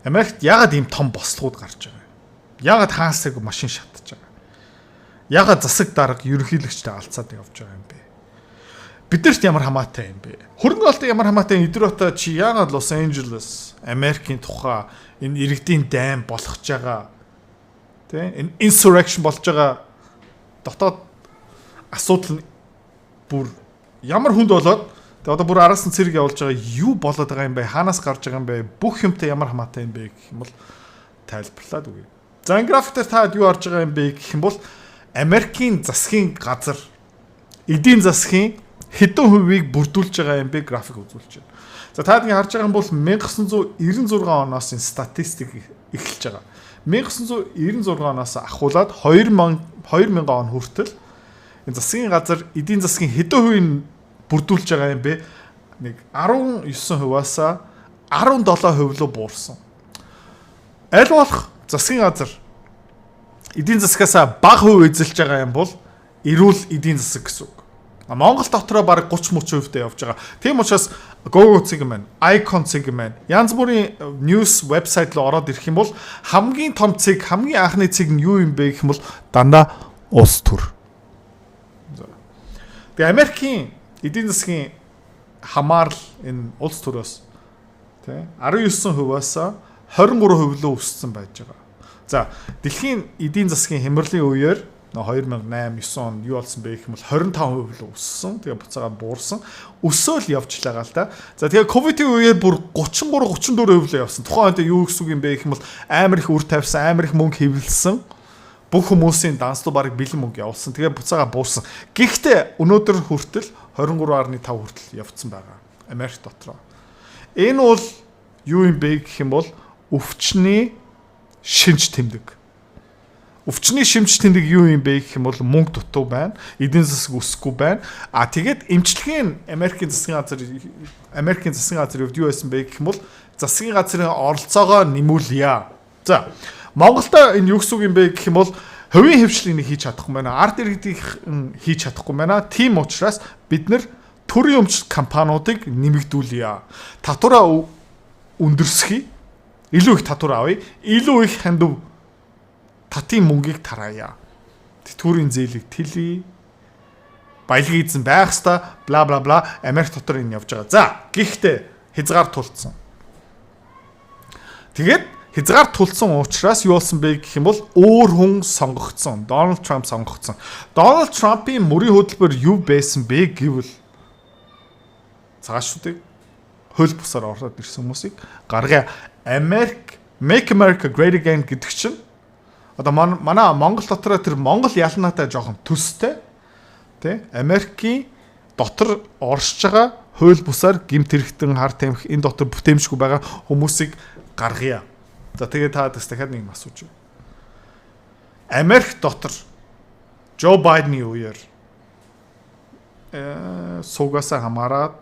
Америкт ягаад ийм том бослогууд гарч байгаа юм? Ягаад хаасаг машин шатаж байгаа? Ягаад засаг дарга ерөнхийлөгчтэй алцаад явж байгаа юм бэ? Бидэрт ямар хамаатай юм бэ? Хөрөнгө оолтын ямар хамаатай Идрота чи ягаад Лос Анжелес, Америкийн тухай энэ иргэдийн дайм болгож байгаа? Тэ? Энэ insurrection болж байгаа дотоод асуудал нь бүр ямар хүнд болоод тэгээ одоо бүр араас нь цэрэг явуулж байгаа юу болоод байгаа юм бэ? Хаанаас гарч байгаа юм бэ? Бүх юмтай ямар хамаатай юм бэ гэх юм бол тайлбарлаад үгүй. За энэ график дээр та юу харж байгаа юм бэ гэх юм бол Америкийн засгийн газар эдийн засгийн хэдэн хувийг бүрдүүлж байгаа юм бэ график үзүүлж байна. За та нэг харж байгаа юм бол 1996 оноос энэ статистик эхэлж байгаа. 1996 оноос ахуулаад 2000 он хүртэл энэ засгийн газар эдийн засгийн хэдэн хувийг бүрдүүлж байгаа юм бэ? Нэг 19%-аас 17% руу буурсан. Аль болох засгийн газар эдийн засгаас бага хувь эзэлж байгаа юм бол эрүүл эдийн засаг гэсэн үг. Монгол дотроо бараг 30-30%-тэй явж байгаа. Тийм учраас Go цэг маань, Icon цэг маань янз бүрийн news website руу ороод ирэх юм бол хамгийн том цэг, хамгийн анхны цэг нь юу юм бэ гэх юм бол дандаа улс төр. Тэгээ Америкийн эдийн засгийн хамаарл энэ улс төрөөс тий 19%-аас 23% рүү өссөн байж байгаа. За дэлхийн эдийн засгийн хямралын үеэр 2008 9 он юу болсон бэ гэх юм бол 25% рүү өссөн. Тэгээ буцаагаад буурсан. Өсөөл явж байгаа л да. За тэгээ ковидын үеэр бүр 33 34% рүү явсан. Тухайн үед юу гэсэн үг юм бэ гэх юм бол амар их үр тавьсан, амар их мөнгө хэвлэлсэн. Бүх хүмүүсийн данслуу бараг бэлэн мөнгө явуулсан. Тэгээ буцаагаа буурсан. Гэхдээ өнөөдөр хүртэл 23.5 хүртэл явцсан байгаа. Америк дотроо. Энэ бол юу юм бэ гэх юм бол өвчний шинж тэмдэг. Өвчний шинж тэмдэг юу юм бэ гэх юм бол мөнгө дутуу байна. Эдийн засаг өсөхгүй байна. Тэгээд эмчилгээний Америкийн засгийн газар юу байсан бэ гэх юм бол засгийн газрын оролцоогоо нэмүүлье. За Монголд энэ юу гэсэн үг юм бэ гэх юм бол хувийн хвшлийг хийж чадахгүй байна. Ард иргэдийг хийж чадахгүй байна. Тийм учраас бид нэр төрийн өмч компаниудыг нэмэгдүүлье. Татвараа өндөрсгий. Илүү их татвар авъя. Илүү их хандив татын мөнгийг тараая. Тэтгэврийн зээлийг тэлье. Баялагын эзэн байх хэвээр бла бла бла Америк дотор энэ явж байгаа. За гэхдээ хязгаар тулцсан. Тэгээд хязгаар тулцсан учраас юу болсон бэ гэх юм бол өөр хүн сонгогдсон. Дональд Трамп сонгогдсон. Дональд Трампын мөрийн хөтөлбөр юу байсан бэ гэвэл цагаатчдыг хөл бусаар ороод ирсэн хүмүүсийг гаргая. Make America Great Again гэдэг чинь одоо манай Монгол дотроо тэр Монгол ялнаатай жоохон төстэй тий Америкийн дотор оршиж байгаа хууль бусаар гэмт хэрэгтэн хар тамхи энэ дотор бүтээмжгүй байгаа хүмүүсийг гаргая. За тэгээ та дахиад нэг юм асууж байна. Америк дотор Жо Байдны үеэр суугасаа хамаараад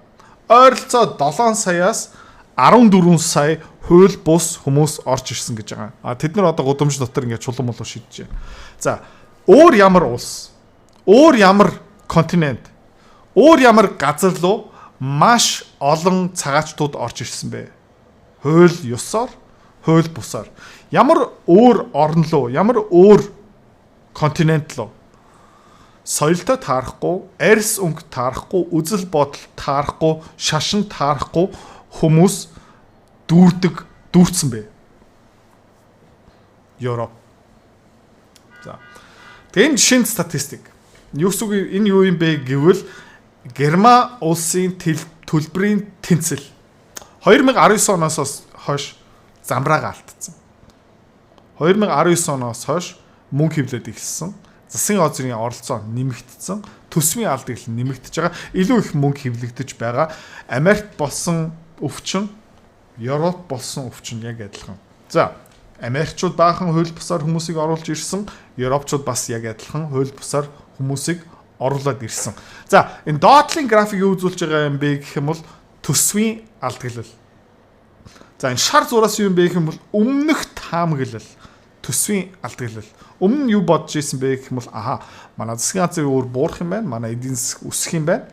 ойролцоо 7 саяас 14 сая хууль бус хүмүүс орж ирсэн гэж байгаа. Тэд нар одоо гудамж дотор ингээд чулуун молоо шидэж байна. За өөр ямар улс, өөр ямар континент, өөр ямар газар руу маш олон цагаачтууд орж ирсэн бэ? Хууль ёсоор, хууль бусаар. Ямар өөр орн руу, ямар өөр континент руу соёлтой таарахгүй, арьс өнгө таарахгүй, үзэл бодол таарахгүй, шашин таарахгүй хүмүүс дүүрсэн бэ. Европ. За. Тэгээ энэ шинэ статистик. Энэ юу юм бэ гэвэл Герман улсын төлбөрийн тэнцэл 2019 оноос хойш замбраага алдсан. 2019 оноос хойш мөнгө хевлээд эхэлсэн. Засгийн газрын оролцоо нэмэгдсэн. Төсвийн алдагл нэмэгдэж байгаа. Илүү их мөнгө хевлэгдэж байгаа. Америкт болсон өвчин, Европ болсон өвчин яг адилхан. За, Америкчууд баахан хууль бусаар хүмүүсийг оруулж ирсэн, Европчууд бас яг адилхан хууль бусаар хүмүүсийг оруулаад ирсэн. За, энэ доотлын график юу үзүүлж байгаа юм бэ гэх юм бол төсвийн алдагл. За, энэ шар зураас юу юм бэ гэх юм бол өмнөх таамаглал, төсвийн алдагл. Өмнө нь юу бодож ирсэн бэ гэх юм бол манай засгийн газрын өөр буурах юм байна, манай эдийн засаг өсөх юм байна.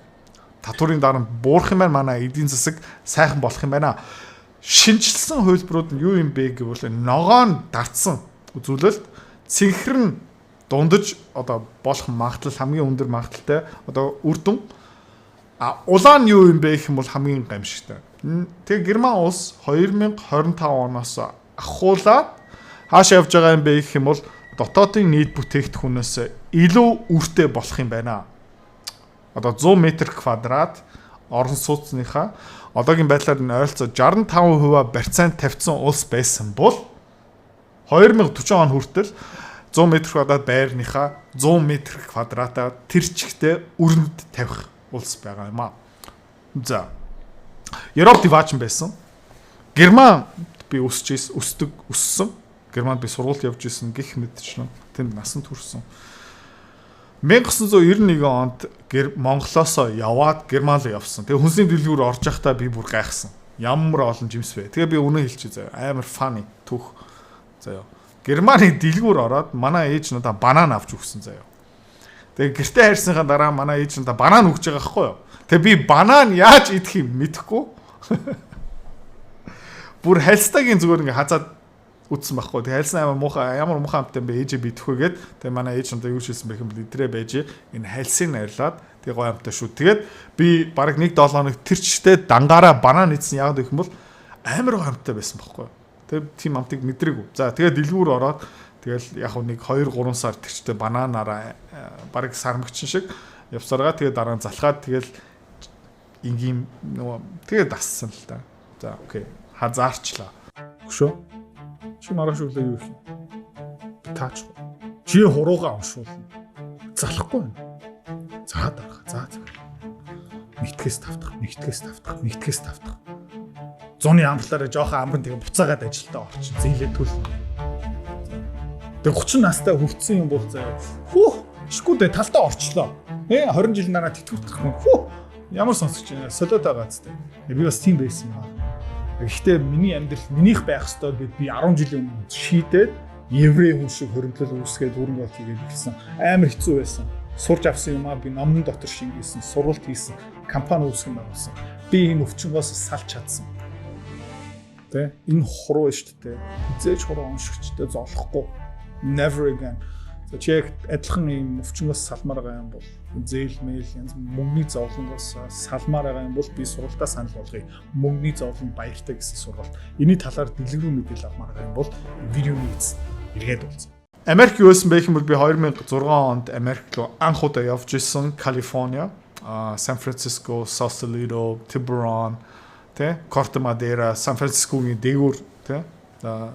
Татварын дараа буурах юм байна, манай эдийн засаг сайхан болох юм байна. шинжилсэн хувилбарууд нь юу юм бэ гэвэл ногоон дартсан үзүүлэлт цэнхэр нь дундаж одоо болох магадлал хамгийн өндөр магадaltaй одоо үр дүн улаан юу юм бэ гэх юм бол хамгийн гамшигтай. Тэгээ Герман улс 2025 оноос ахуулаад хаашаа явж байгаа юм бэ гэх юм бол дотоодын нийт бүтээгдэхүүнээс илүү үртэй болох юм байна. Одоо 100 м2 орон сууцныхаа одоогийн байдлаар нь ойролцоо 65% барьцаанд тавьсан улс байсан бол 2040 он хүртэл 100 м2 байрныхаа 100 м2 тэр чигтээ өрөнд тавих улс байгаа юм аа. За. Европ диваачн байсан. Герман би өссөн. Германд би сургууль явж исэн гих мэдчихнэ. Тэнд насанд хүрсэн. 1991 онд Монголоос яваад Герман руу явсан. Тэгээ хүнсний дэлгүүр орж явахдаа би бүр гайхсан. Ямар олон жимс бэ. Тэгээ би үнэн хэлчихье заяа. Амар фаны түүх. Заяа. Германы дэлгүүр ороод манай ээж надаа банан авч өгсөн заяа. Тэгээ гэртээ хайрсныхаа дараа манай ээж надаа банан өгч байгаа байхгүй юу. Тэгээ би банан яаж идэх юм мэдэхгүй. Бүр хальстагийн зүгээр ингээ хазаад үтсэн байхгүй. Тэгээ хальсан ямар муухай амттай бэ ээжээ бидэхгүйгээд тэгээ манай ээж надаа юу шилсэн бэ гэм литрээ байж энэ хальсыг нарилаад тэгээ гоё амттай шүү. Тэгээд би бараг 1-7 хоног тэрчтэй дангаараа банан идсэн яагаад гэх юм бол амар гоё амттай байсан байхгүй. Тэгээ тийм амтыг мэдрээгүй. За тэгээ дэлгүүр ороод тэгэл яг нэг 2-3 сар тэрчтэй бананаараа бараг сармагчин шиг явсаргаа тэгээ дараа нь залхаад тэгэл ингийн нөгөө тэгээ дассан л да. За окей. Хазаарчлаа. Хөшөө. Чи маргааш өглөө юу хийх вэ? Таачгүй. Чи хуруугаа уншуулна. Залахгүй байна. За дарах. За. Нэгтгэс тавтах. Зуны амтлаараа жоохон амрын тэгээ буцаагаад ажилдаа орчин. Зээлээ төлнө. Тэгээ 30 настай хөвцсөн юм бол заяа. Хүү, шгүүдээ талтаа орчлоо. 20 жил нараа тэтгэвдэх юм. Хүү. Ямар сонсогч байна? Солиод байгаа зү. Би бас тийм байсан юм аа. Гэхдээ миний амьдрал минийх байх ёстой гэд би 10 жилийн өмнө шийдээд еврей хүн шиг хөрөнгөлөл үүсгээд хөрөнгө оруулалт хийгээд ирсэн. Амар хэцүү байсан. Сурж авсан юм аа би номон дотор шингээсэн, сургалт хийсэн, компани үүсгэн байгуулсан. Би энэ өвчнгоос салж чадсан. Тэ? Энэ хуруу шүү дээ. Хизээж хуруу оншигчтэй золохгүй. Never again. Чек адилхан юм өвчнгоос салмаар байгаа юм бол зээл мэйл янз мөнгөний зовлонгоос салмаар байгаа юм бол би сургалтаа санал болгоё. Мөнгөний зовлон баяртай гэсэн сургалт. Энийн талаар дэлгэрүү мэдээлэл авмаар байгаа юм бол видеоны эцэст эргээд уулзъя. Америк юу байсан бэ гэх юм бол би 2006 онд Америк руу анх удаа явж исэн. Калифорниа, Сан Франциско, Сосалидо, Тиберон, тэ, Корте Мадера, Сан Францискогийн дээгүүр, тэ,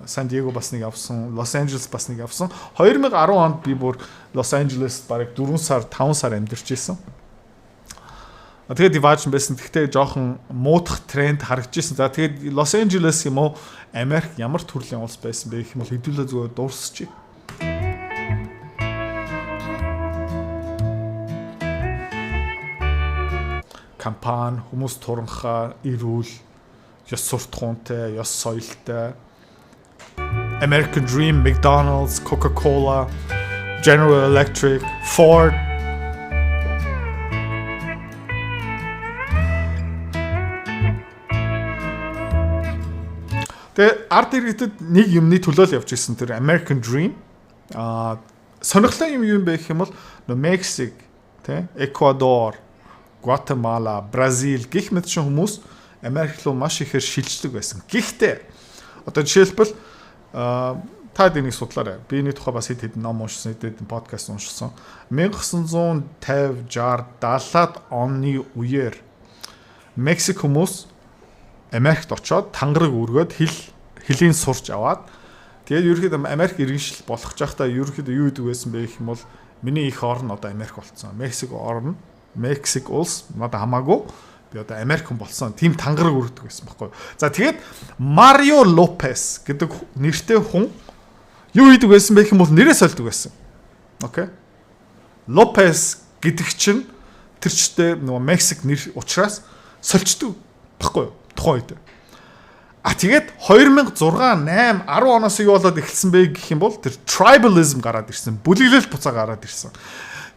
Сан Диего бас нэг авсан, Лос Анжелес бас нэг авсан. 2010 онд би бүр Лос Анжелест бараг 4 сар, 5 сар амьдарч ирсэн. Тэгээд диваачн байсан. Гэхдээ жоохон муудах тренд харагдаж ирсэн. За тэгээд Лос Анжелес юм уу, Америк ямар төрлийн улс байсан бэ гэх юм бол хэдүүлээ зүгээр дуусчих. Кампани, хүмүүс туранхаа, эрүүл, ёс суртахуунтай, ёс соёлтой. American Dream, McDonald's, Coca-Cola, General Electric, Ford. Тэгээ ард иргэдэд нэг юмны төлөө л явж ирсэн тэр American Dream. Сонирхолтой юм юу юм бэ гэх юм бол Мексик, тэ, Эквадор, Гватемала, Бразил гэх мэт шиг хүмүүс Америк руу маш ихээр шилждэг байсан. Гэхдээ одоо жишээлбэл та энийг судлаарай. Би энэ тухай бас хэд ном уншсан, хэд подкаст уншсан. 1950, 60, 70-аад оны үеэр Мексик хүмүүс Америкт очоод тангараг өргөд хэлийн сурч аваад тэгээд ерөөхдөө Америк иргэншил болгож байхдаа ерөөхдөө юу гэдэг байсан бэ гэх юм бол миний их орн одоо Америк болцсон. Мексик улс надад хамаагүй би одоо Америкэн болсон. Тим тангараг өргөдөг байсан байхгүй. За тэгээд Марио Лопес гэдэг нэртэй хүн юу хийдэг байсан бэ гэх юм бол нэрээ сольдог байсан. Окей. Лопес гэдэг чинь тэр чтэй нөгөө Мексик нэр учраас сольчдөг байхгүй тухайн үед. Тэгээд 2006, 8, 10 оноос юу болоод эхэлсэн бэ гэх юм бол тэр tribalism гараад ирсэн. Бүлэглэл буцаа гараад ирсэн.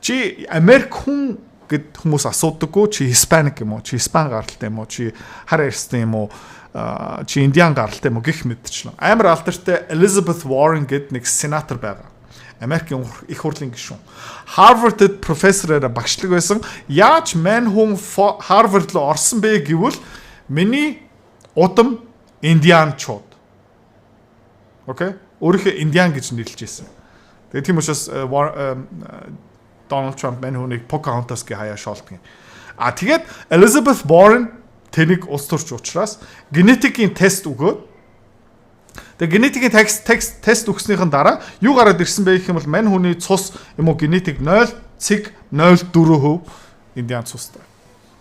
Чи Америк хүн гэд хүмүүс асуудаггүй чи Hispanic юм уу? Чи Испани гаралтай юм уу? Чи хар ярьсан юм уу? чи Индиан гаралтай мө гих мэдчихлээ. Амар алдартай Elizabeth Warren гэдэг нэг сенатор байгаа. Америкийн их хурлын гишүүн. Harvard-д профессороор багшлаг байсан. Яаж мань хүн Harvard руу орсон бэ гэвэл миний удам Индианчууд. Окей? Өөрийнхөө Индиан гэж нэрлэж байсан. Тэгээ тийм учраас Donald Trump мань хүнийг Pocahontas гэ хаяа шоолдгийн. Тэгээд Elizabeth Warren тэнийг улс төрч учраас генетикийн тест өгөөд тэгээ генетикийн тест өгснийхэн дараа юу гараад ирсэн бэ гэх юм бол мань хүний цус юм уу генетик 0.04% Индиан цустай.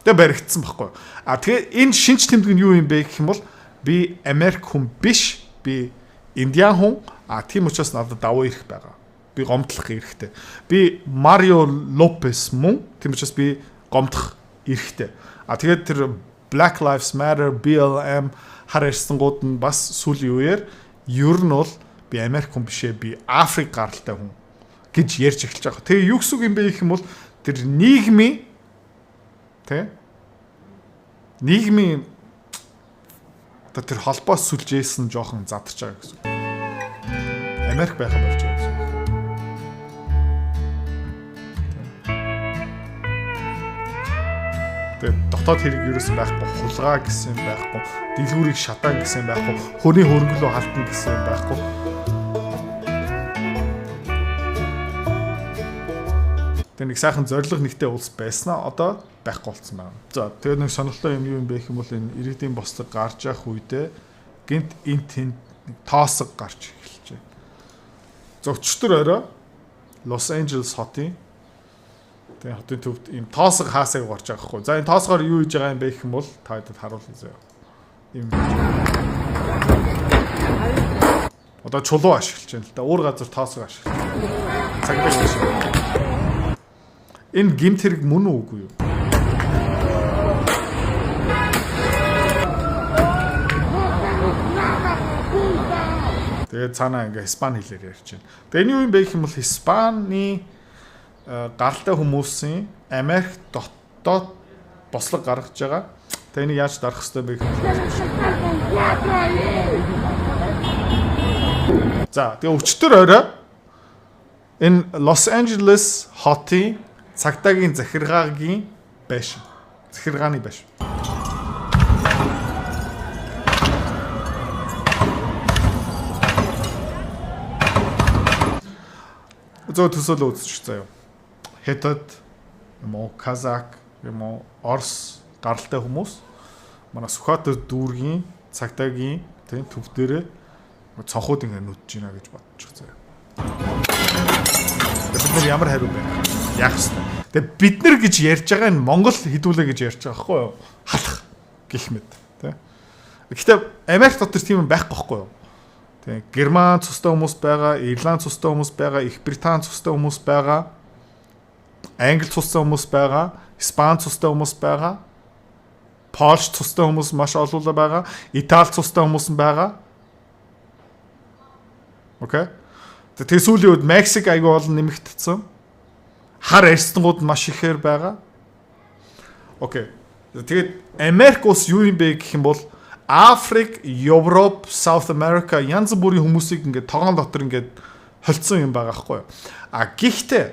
Тэгээ баригдсан баггүй. Тэгээ энэ шинж тэмдэг нь юу юм бэ гэх юм бол би Америк хүн биш, би Индиан хүн. Тийм учраас надад давуу ирэх байгаа. Би гомдлох хэрэгтэй. Би Марио Лопес мөн. Тийм учраас би гомдох хэрэгтэй. Тэгээд тэр Black Lives Matter, BLM харьяасангууд нь бас сүүлийн үеэр ер нь бол би Америк хүн бишээ, би Африк гаралтай хүн гэж ярьж эхэлж байгаа. Тэгээ юу гэсэн үг юм бэ гэх юм бол тэр нийгмийн тэр холбоос сүлжээсэн жоохон задарч байгаа гэсэн. Америк байхаа болж байгаа гэсэн. Тэгээд дотоод хэрэг ерөөсөн байхгүй, хулгай гэсэн байхгүй, дэлгүүрийг шатаан гэсэн байхгүй, хөний хөрөнгөлөө халтна гэсэн байхгүй. Тэгээд нэг сайхан зориг нэгтэй улс байснаа одоо байхгүй болсон байна. За тэгээд нэг сонирхолтой юм юу юм бэ гэх юм бол энэ иргэдийн бослог гарч явах үедээ гинт тэнд тоосог гарч эхэлж байна. Зөвчтөр орой Лос Анжелес хотын тэгээ хотын төвд ийм тоосог хаасаг гарч байгаа хгүй. За энэ тоосгоор юу хийж байгаа юм бэ гэх юм бол та хэд харуулъя заяа. Ийм одоо чулуу ашиглаж байна л да. Өөр газар тоосог ашиглаж. Цаглаж шиг. Энэ гимт хэрэг мөн үгүй юу? Тэгээд цаанаа ингээ Испани хэлээр ярьж байна. Тэгээд энэ юу юм бэ гэх юм бол Испани гаралтай хүмүүсийн Америк дотоод бослог гаргаж байгаа. Тэгээд энийг яаж дарах ёстой бэ гэх юм. За тэгээд өчтөр орой энэ Лос Анжелес хотын цагтаагийн захиргаагийн байшин. Захиргааны байшин. Зөө төсөөлөө үзчих заяа. Хятад юм уу, Казак юм уу, Орос гаралтай хүмүүс манай Сүхбаатар дүүргийн цагтаагийн төв дээрээ цонхууд ингэ нүдж гинэ гэж бодчих заяа. Бид нар ямар хариу байна? Яах вэ? Тэгээ бид нар гэж ярьж байгаа нь Монгол хідүүлээ гэж ярьж байгаа байхгүй юу? Халах гэх мэт, тий. Гэхдээ Америк дотор тийм юм байхгүй байхгүй юу? Тий. Герман цустай хүмүүс байгаа, Ирланд цустай хүмүүс байгаа, Их Британь цустай хүмүүс байгаа, Англи цустай хүмүүс байгаа, Испани цустай хүмүүс байгаа, Польш цустай хүмүүс маш олоолаа байгаа, Итали цустай хүмүүс байгаа. Окей. Тэгээ сүүлийн үед Мексик аягүй олон нэмэгдсэн. Хар арьсангууд маш ихээр байгаа. Окей. Тэгээд Америк ус юу юм бэ гэх юм бол Африк, Европ, South America янз бүрийн хүмүүсийг ингээд тогоон дотор ингээд холцсон юм байгаа байхгүй юу? Гэхдээ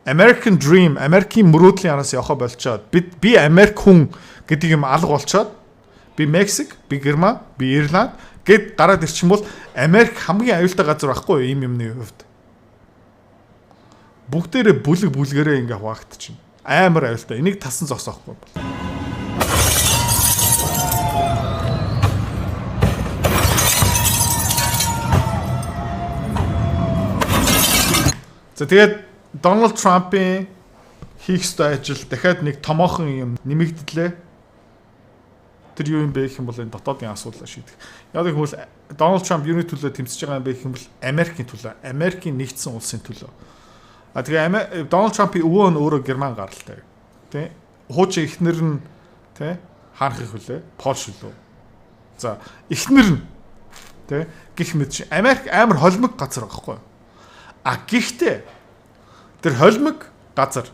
American Dream, Америкийн мөрөөдлийн араас явах болчоод би Америк хүн гэдэг юм алга болчоод би Мексик, би Герман, би Ирланд гэд гараад ирчих юм бол Америк хамгийн аюултай газар байхгүй юу ийм юмны хувьд? Бүгдээрээ бүлгэрээ ингээ хуваагдчихна. Амар аюултай. Энийг тасан зогсоохгүй бол. За тэгээд Donald Trump-ийн хийх ёстой ажил дахиад нэг томоохон юм нэмэгдлээ. Тэр юу юм бэ гэх юм бол энэ дотоодын асуудлаа шийдэх. Яг гэх юм бол Donald Trump юуны төлөө тэмцэж байгаа юм бэ гэх юм бол Америкийн төлөө, Америкийн нэгдсэн улсын төлөө. Тэгээ Donald Trump-ийн өвөө нь өөрөө Герман гаралтай. Тэ? Хуучин эхнэр нь тэ хаанх их вүлээ? Польш лөө. За, эхнэр нь тэ гих мэд чи Америк амар холимог газар байхгүй юу? Гэхдээ тэр холимог газар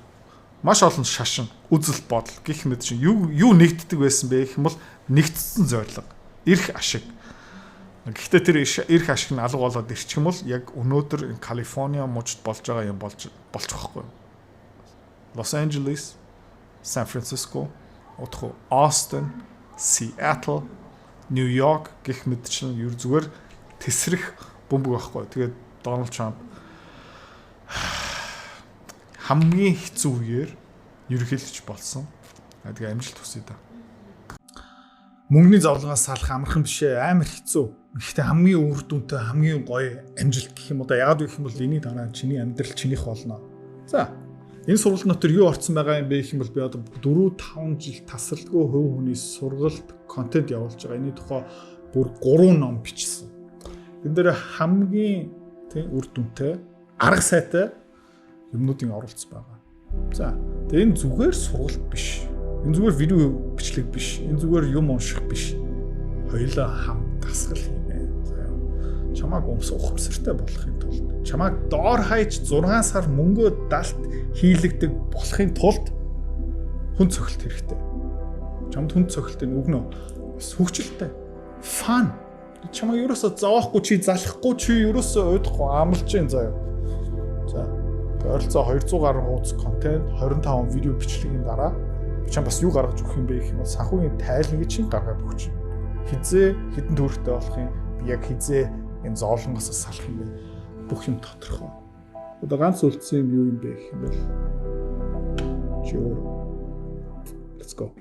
Маш олон шашин, үзэл бодол гэх мэт чинь юу нэгддэг байсан бэ гэх юм бол нэгдсэн зорилго, эрх ашиг. Гэхдээ тэр эрх ашиг нь алга болоод ирчих юм бол яг өнөөдөр Калифорни мужид болж байгаа юм болчих واخгүй. Лос Анжелес, Сан Франциско, Остин, Сиэтл, Нью-Йорк гэх мэт чинь ер зүгээр тесрэх бөмбөг байхгүй. Тэгээд Дональд Трамп хамгийн хэцүү үеэр ерөнхийлөгч болсон. Тэгээ амжилт хүсье да. Мөнгөний зовлонгоос салах амархан биш ээ, амар хэцүү. Гэхдээ хамгийн үр дүнтэй, хамгийн гоё амжилт гэх юм уу да. Яагаад гэх юм бол эний дараа чиний амьдрал чинийх болно. За, энэ сургалт дотор юу орсон байгаа юм бэ гэх юм бол би одоо 4-5 жил тасралтгүй хувь хүний сургалт контент явуулж байгаа. Эний тухай бүр 3 ном бичсэн. Энэ дээр хамгийн үр дүнтэй, арга сайтай юмнуудын оролцсон байгаа. За, тэгээ энэ зүгээр сургалт биш. Энэ зүгээр видео бичлэг биш. Энэ зүгээр юм унших биш. Хоёулаа хамт дасгал хийнэ. Чамааг ухамсартай болохын тулд, чамааг доор хаяж 6 сар мөнгөө далт хийлэгдэг болохын тулд хүн цохилт хэрэгтэй. Чамд хүн цохилтын өгнө. Бас хөвгчлөлтэй. Фан. Чамаа ерөөсө зовоохгүй чи залахгүй чи ерөөсө уйдахгүй амлж जैन заяа. За. Ойролцоо 200 гаруй хуудас контент, 25 видео бичлэгийн дараа чам бас юу гаргаж өгөх юм бэ гэх юм бол санхүүгийн тайлбарыг чинь гаргаад өгч. Хизээ хідэн төвөртэй болох юм. Би яг хизээ энэ зоолонгоос салах юм бэ? Бүх юм тодорхой. Одоо ганц үлдсэн юм юу юм бэ гэх юм бол чи өөр. Let's go.